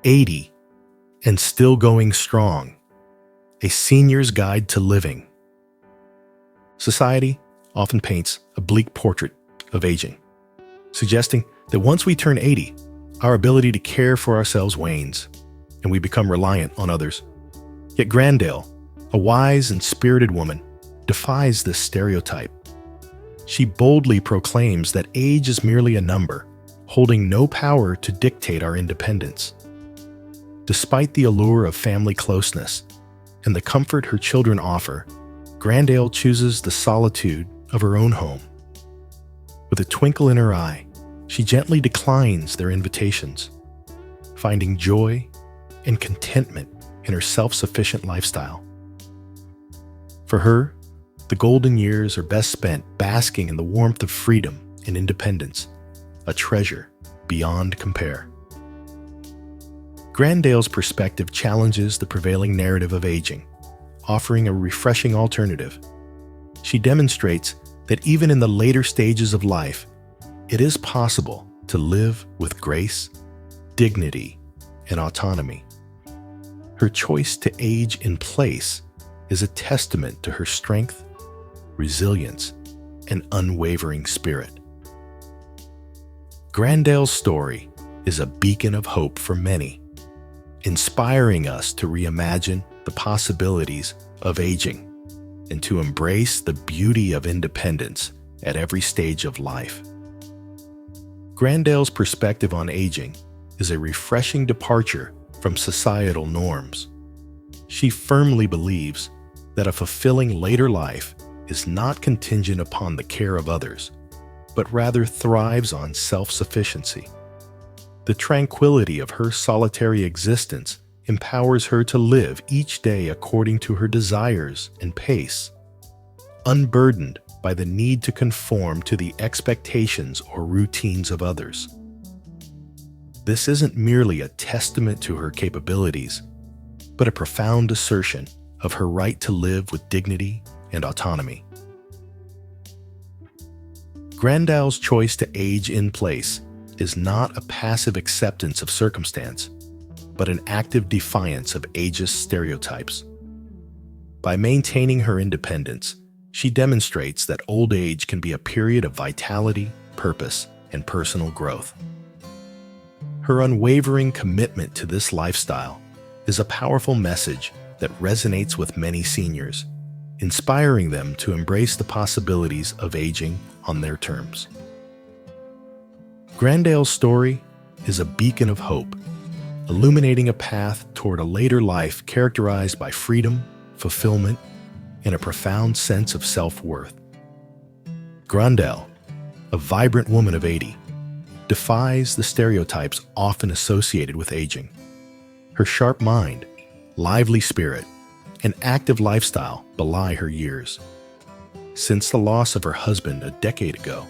80 and still going strong. A senior's guide to living. Society often paints a bleak portrait of aging, suggesting that once we turn 80, our ability to care for ourselves wanes, and we become reliant on others. Yet Grandale, a wise and spirited woman, defies this stereotype. She boldly proclaims that age is merely a number, holding no power to dictate our independence. Despite the allure of family closeness and the comfort her children offer, Grandale chooses the solitude of her own home. With a twinkle in her eye, she gently declines their invitations, finding joy and contentment in her self-sufficient lifestyle. For her, the golden years are best spent basking in the warmth of freedom and independence, a treasure beyond compare. Grandale's perspective challenges the prevailing narrative of aging, offering a refreshing alternative. She demonstrates that even in the later stages of life, it is possible to live with grace, dignity, and autonomy. Her choice to age in place is a testament to her strength, resilience, and unwavering spirit. Grandale's story is a beacon of hope for many, inspiring us to reimagine the possibilities of aging and to embrace the beauty of independence at every stage of life. Grandale's perspective on aging is a refreshing departure from societal norms. She firmly believes that a fulfilling later life is not contingent upon the care of others, but rather thrives on self-sufficiency. The tranquility of her solitary existence empowers her to live each day according to her desires and pace, unburdened by the need to conform to the expectations or routines of others. This isn't merely a testament to her capabilities, but a profound assertion of her right to live with dignity and autonomy. Grandale's choice to age in place is not a passive acceptance of circumstance, but an active defiance of ageist stereotypes. By maintaining her independence, she demonstrates that old age can be a period of vitality, purpose, and personal growth. Her unwavering commitment to this lifestyle is a powerful message that resonates with many seniors, inspiring them to embrace the possibilities of aging on their terms. Grandale's story is a beacon of hope, illuminating a path toward a later life characterized by freedom, fulfillment, and a profound sense of self-worth. Grandale, a vibrant woman of 80, defies the stereotypes often associated with aging. Her sharp mind, lively spirit, and active lifestyle belie her years. Since the loss of her husband a decade ago,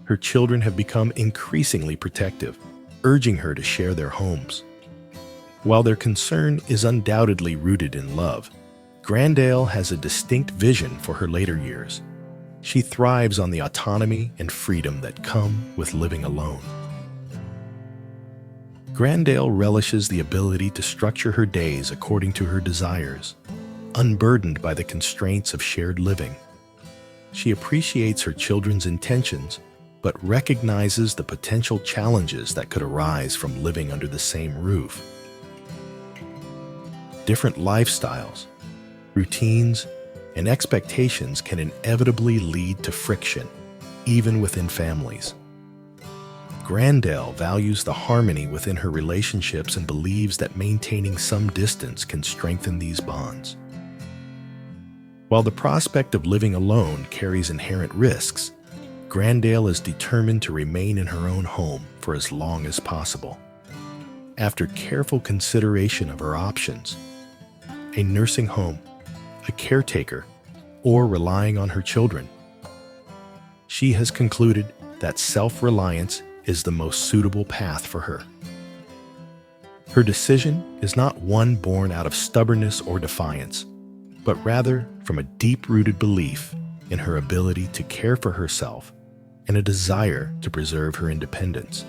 her children have become increasingly protective, urging her to share their homes. While their concern is undoubtedly rooted in love, Grandale has a distinct vision for her later years. She thrives on the autonomy and freedom that come with living alone. Grandale relishes the ability to structure her days according to her desires, unburdened by the constraints of shared living. She appreciates her children's intentions, but recognizes the potential challenges that could arise from living under the same roof. Different lifestyles, routines, and expectations can inevitably lead to friction, even within families. Grandale values the harmony within her relationships and believes that maintaining some distance can strengthen these bonds. While the prospect of living alone carries inherent risks, Grandale is determined to remain in her own home for as long as possible. After careful consideration of her options, a nursing home, a caretaker, or relying on her children, she has concluded that self-reliance is the most suitable path for her. Her decision is not one born out of stubbornness or defiance, but rather from a deep-rooted belief in her ability to care for herself and a desire to preserve her independence.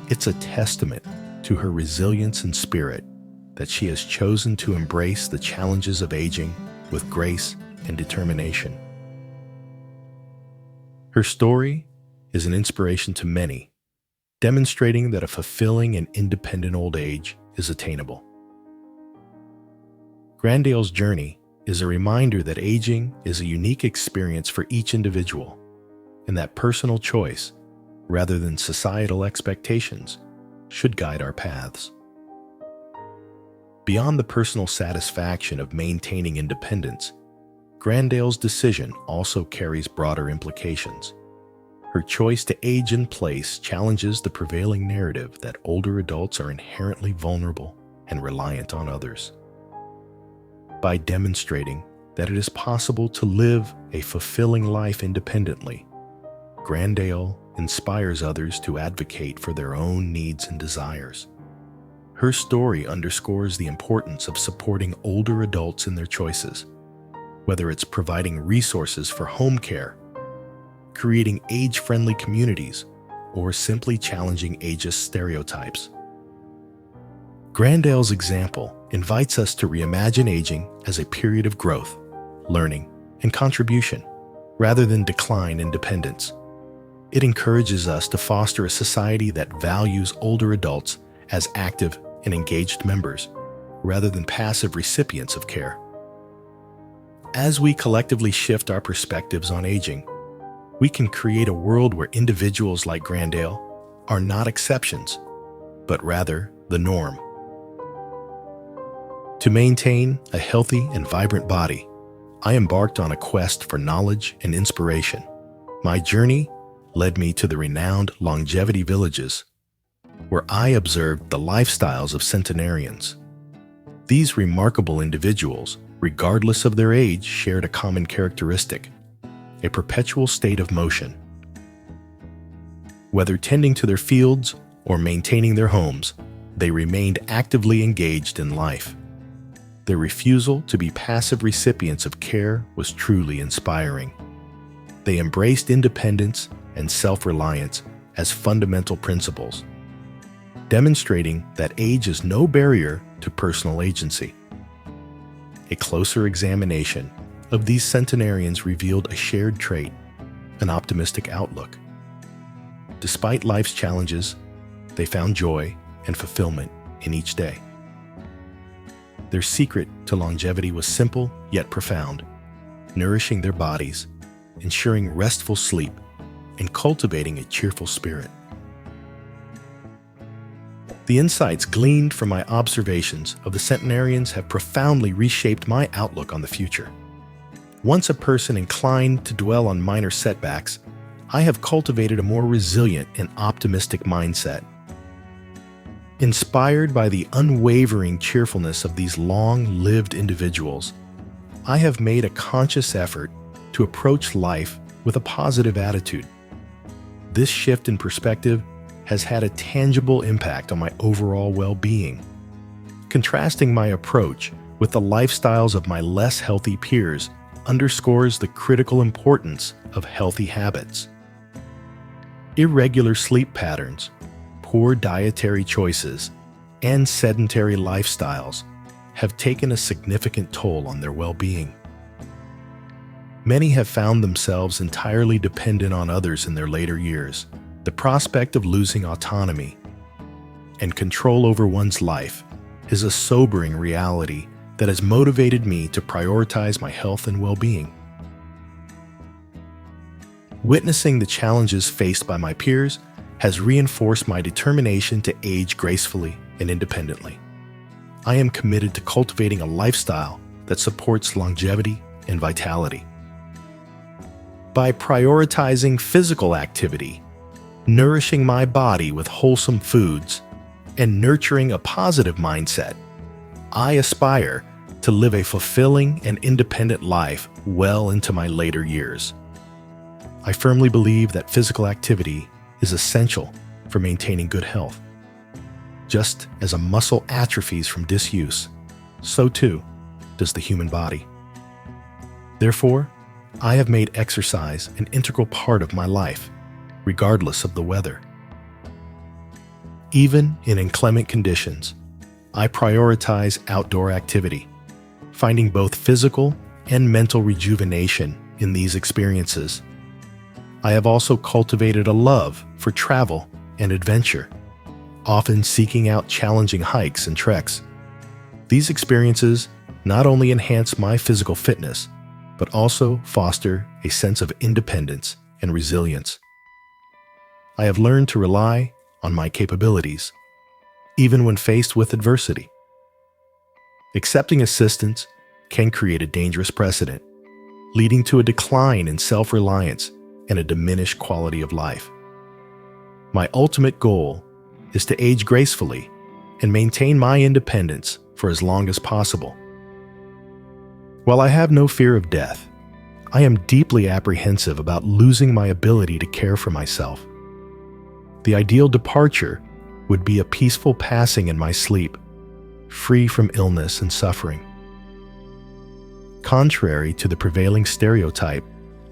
It's a testament to her resilience and spirit that she has chosen to embrace the challenges of aging with grace and determination. Her story is an inspiration to many, demonstrating that a fulfilling and independent old age is attainable. Grandale's journey is a reminder that aging is a unique experience for each individual, and that personal choice, rather than societal expectations, should guide our paths. Beyond the personal satisfaction of maintaining independence, Grandale's decision also carries broader implications. Her choice to age in place challenges the prevailing narrative that older adults are inherently vulnerable and reliant on others. By demonstrating that it is possible to live a fulfilling life independently, Grandale inspires others to advocate for their own needs and desires. Her story underscores the importance of supporting older adults in their choices, whether it's providing resources for home care, creating age-friendly communities, or simply challenging ageist stereotypes. Grandale's example invites us to reimagine aging as a period of growth, learning, and contribution, rather than decline and dependence. It encourages us to foster a society that values older adults as active and engaged members, rather than passive recipients of care. As we collectively shift our perspectives on aging, we can create a world where individuals like Grandale are not exceptions, but rather the norm. To maintain a healthy and vibrant body, I embarked on a quest for knowledge and inspiration. My journey led me to the renowned longevity villages, where I observed the lifestyles of centenarians. These remarkable individuals, regardless of their age, shared a common characteristic: a perpetual state of motion. Whether tending to their fields or maintaining their homes, they remained actively engaged in life. Their refusal to be passive recipients of care was truly inspiring. They embraced independence and self-reliance as fundamental principles, demonstrating that age is no barrier to personal agency. A closer examination of these centenarians revealed a shared trait: an optimistic outlook. Despite life's challenges, they found joy and fulfillment in each day. Their secret to longevity was simple yet profound: nourishing their bodies, ensuring restful sleep, and cultivating a cheerful spirit. The insights gleaned from my observations of the centenarians have profoundly reshaped my outlook on the future. Once a person inclined to dwell on minor setbacks, I have cultivated a more resilient and optimistic mindset. Inspired by the unwavering cheerfulness of these long-lived individuals, I have made a conscious effort to approach life with a positive attitude. This shift in perspective has had a tangible impact on my overall well-being. Contrasting my approach with the lifestyles of my less healthy peers underscores the critical importance of healthy habits. Irregular sleep patterns, poor dietary choices, and sedentary lifestyles have taken a significant toll on their well-being. Many have found themselves entirely dependent on others in their later years. The prospect of losing autonomy and control over one's life is a sobering reality that has motivated me to prioritize my health and well-being. Witnessing the challenges faced by my peers has reinforced my determination to age gracefully and independently. I am committed to cultivating a lifestyle that supports longevity and vitality. By prioritizing physical activity, nourishing my body with wholesome foods, and nurturing a positive mindset, I aspire to live a fulfilling and independent life well into my later years. I firmly believe that physical activity is essential for maintaining good health. Just as a muscle atrophies from disuse, so too does the human body. Therefore, I have made exercise an integral part of my life, regardless of the weather. Even in inclement conditions, I prioritize outdoor activity, finding both physical and mental rejuvenation in these experiences. I have also cultivated a love for travel and adventure, often seeking out challenging hikes and treks. These experiences not only enhance my physical fitness, but also foster a sense of independence and resilience. I have learned to rely on my capabilities, even when faced with adversity. Accepting assistance can create a dangerous precedent, leading to a decline in self-reliance and a diminished quality of life. My ultimate goal is to age gracefully and maintain my independence for as long as possible. While I have no fear of death, I am deeply apprehensive about losing my ability to care for myself. The ideal departure would be a peaceful passing in my sleep, free from illness and suffering. Contrary to the prevailing stereotype,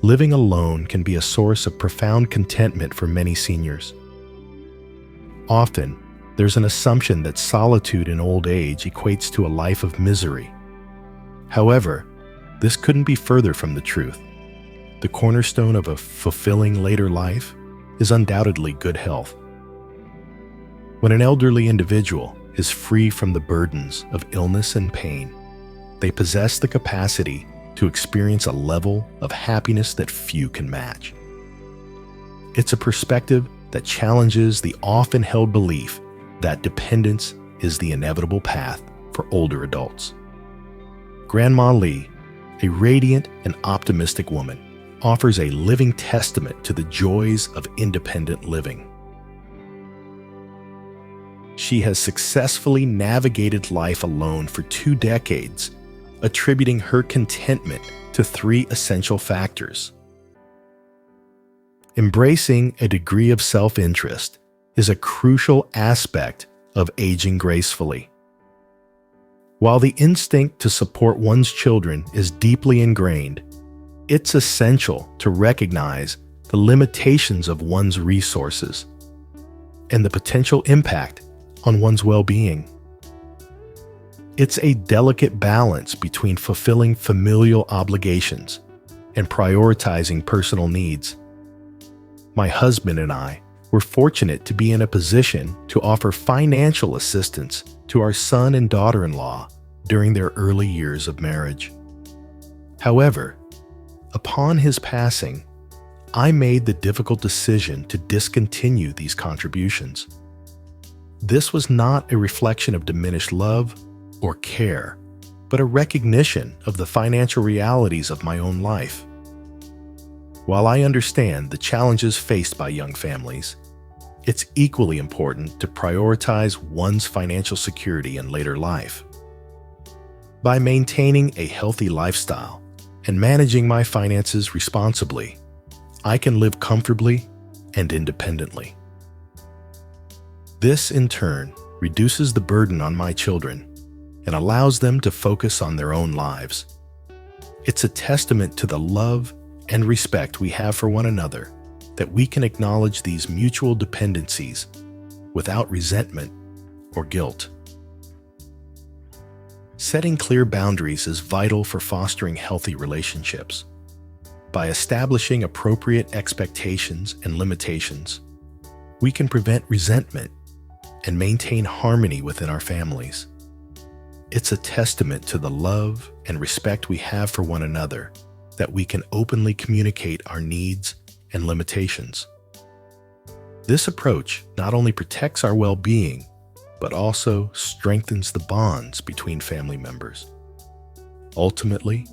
living alone can be a source of profound contentment for many seniors. Often, there's an assumption that solitude in old age equates to a life of misery. However, this couldn't be further from the truth. The cornerstone of a fulfilling later life is undoubtedly good health. When an elderly individual is free from the burdens of illness and pain, they possess the capacity to experience a level of happiness that few can match. It's a perspective that challenges the often held belief that dependence is the inevitable path for older adults. Grandma Lee, a radiant and optimistic woman, offers a living testament to the joys of independent living. She has successfully navigated life alone for 2 decades, attributing her contentment to 3 essential factors. Embracing a degree of self-interest is a crucial aspect of aging gracefully. While the instinct to support one's children is deeply ingrained, it's essential to recognize the limitations of one's resources and the potential impact on one's well-being. It's a delicate balance between fulfilling familial obligations and prioritizing personal needs. My husband and I were fortunate to be in a position to offer financial assistance to our son and daughter-in-law during their early years of marriage. However, upon his passing, I made the difficult decision to discontinue these contributions. This was not a reflection of diminished love or care, but a recognition of the financial realities of my own life. While I understand the challenges faced by young families, it's equally important to prioritize one's financial security in later life. By maintaining a healthy lifestyle and managing my finances responsibly, I can live comfortably and independently. This, in turn, reduces the burden on my children and allows them to focus on their own lives. It's a testament to the love and respect we have for one another that we can acknowledge these mutual dependencies without resentment or guilt. Setting clear boundaries is vital for fostering healthy relationships. By establishing appropriate expectations and limitations, we can prevent resentment and maintain harmony within our families. It's a testament to the love and respect we have for one another that we can openly communicate our needs and limitations. This approach not only protects our well-being, but also strengthens the bonds between family members. Ultimately,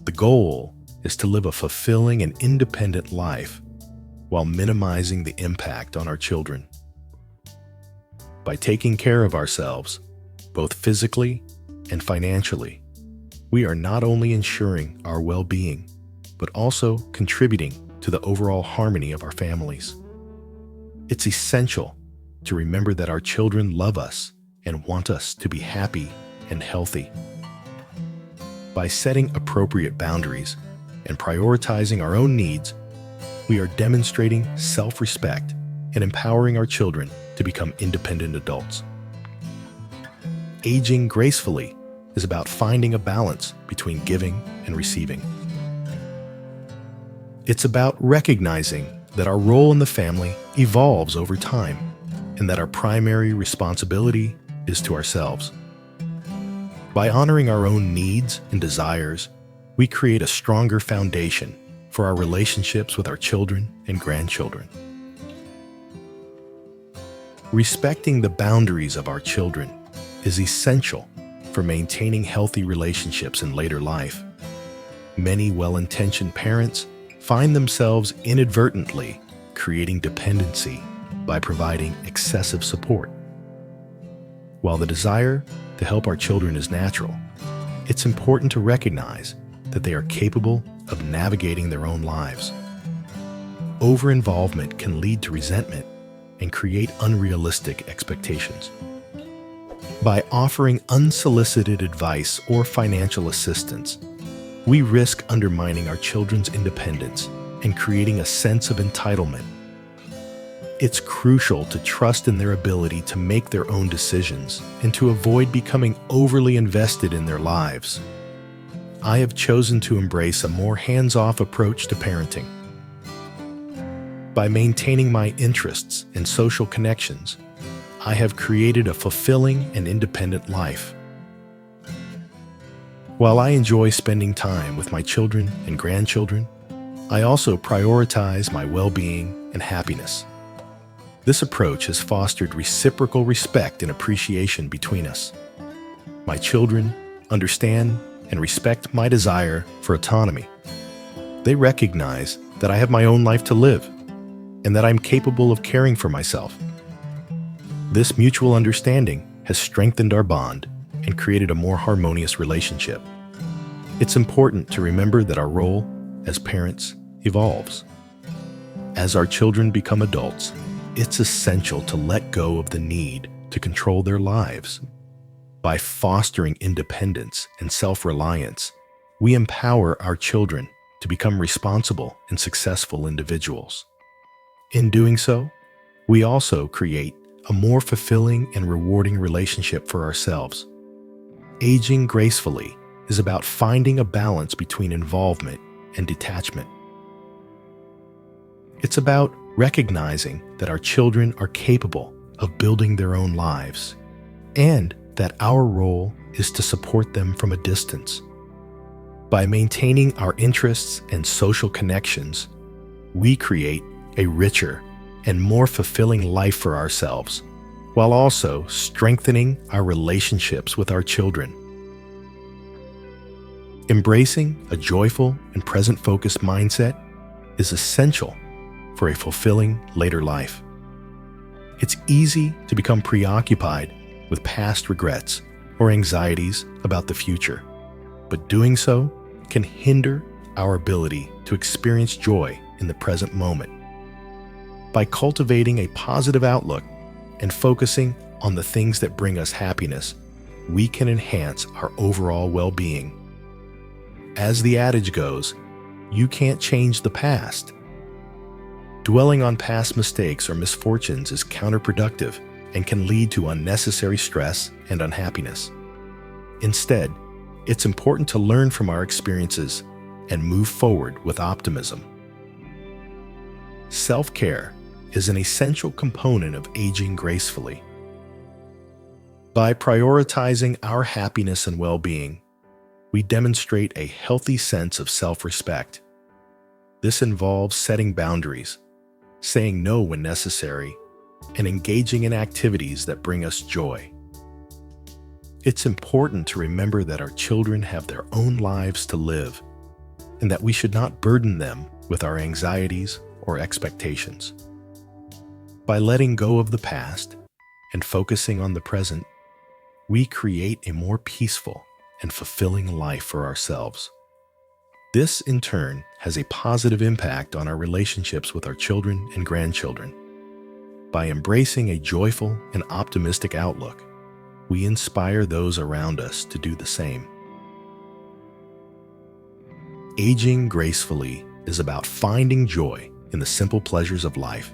the goal is to live a fulfilling and independent life while minimizing the impact on our children. By taking care of ourselves, both physically and financially, we are not only ensuring our well-being, but also contributing to the overall harmony of our families. It's essential to remember that our children love us and want us to be happy and healthy. By setting appropriate boundaries and prioritizing our own needs, we are demonstrating self-respect and empowering our children to become independent adults. Aging gracefully is about finding a balance between giving and receiving. It's about recognizing that our role in the family evolves over time and that our primary responsibility is to ourselves. By honoring our own needs and desires, we create a stronger foundation for our relationships with our children and grandchildren. Respecting the boundaries of our children is essential for maintaining healthy relationships in later life. Many well-intentioned parents find themselves inadvertently creating dependency by providing excessive support. While the desire to help our children is natural, it's important to recognize that they are capable of navigating their own lives. Over-involvement can lead to resentment and create unrealistic expectations. By offering unsolicited advice or financial assistance, we risk undermining our children's independence and creating a sense of entitlement. It's crucial to trust in their ability to make their own decisions and to avoid becoming overly invested in their lives. I have chosen to embrace a more hands-off approach to parenting. By maintaining my interests and social connections, I have created a fulfilling and independent life. While I enjoy spending time with my children and grandchildren, I also prioritize my well-being and happiness. This approach has fostered reciprocal respect and appreciation between us. My children understand and respect my desire for autonomy. They recognize that I have my own life to live and that I'm capable of caring for myself. This mutual understanding has strengthened our bond and created a more harmonious relationship. It's important to remember that our role as parents evolves. As our children become adults, it's essential to let go of the need to control their lives. By fostering independence and self-reliance, we empower our children to become responsible and successful individuals. In doing so, we also create a more fulfilling and rewarding relationship for ourselves. Aging gracefully is about finding a balance between involvement and detachment. It's about recognizing that our children are capable of building their own lives and that our role is to support them from a distance. By maintaining our interests and social connections, we create a richer and more fulfilling life for ourselves, while also strengthening our relationships with our children. Embracing a joyful and present-focused mindset is essential for a fulfilling later life. It's easy to become preoccupied with past regrets or anxieties about the future, but doing so can hinder our ability to experience joy in the present moment. By cultivating a positive outlook and focusing on the things that bring us happiness, we can enhance our overall well-being. As the adage goes, you can't change the past. Dwelling on past mistakes or misfortunes is counterproductive and can lead to unnecessary stress and unhappiness. Instead, it's important to learn from our experiences and move forward with optimism. Self-care is an essential component of aging gracefully. By prioritizing our happiness and well-being, we demonstrate a healthy sense of self-respect. This involves setting boundaries, saying no when necessary, and engaging in activities that bring us joy. It's important to remember that our children have their own lives to live, and that we should not burden them with our anxieties or expectations. By letting go of the past and focusing on the present, we create a more peaceful and fulfilling life for ourselves. This, in turn, has a positive impact on our relationships with our children and grandchildren. By embracing a joyful and optimistic outlook, we inspire those around us to do the same. Aging gracefully is about finding joy in the simple pleasures of life.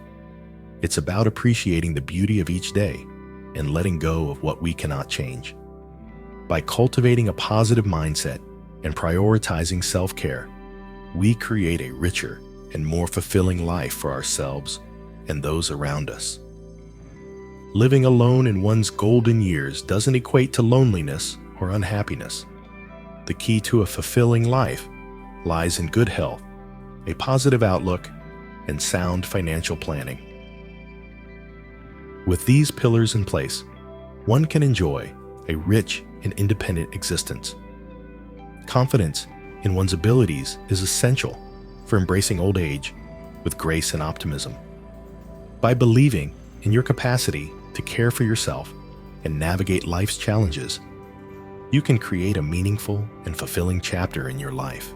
It's about appreciating the beauty of each day and letting go of what we cannot change. By cultivating a positive mindset and prioritizing self-care, we create a richer and more fulfilling life for ourselves and those around us. Living alone in one's golden years doesn't equate to loneliness or unhappiness. The key to a fulfilling life lies in good health, a positive outlook, and sound financial planning. With these pillars in place, one can enjoy a rich and independent existence. Confidence in one's abilities is essential for embracing old age with grace and optimism. By believing in your capacity to care for yourself and navigate life's challenges, you can create a meaningful and fulfilling chapter in your life.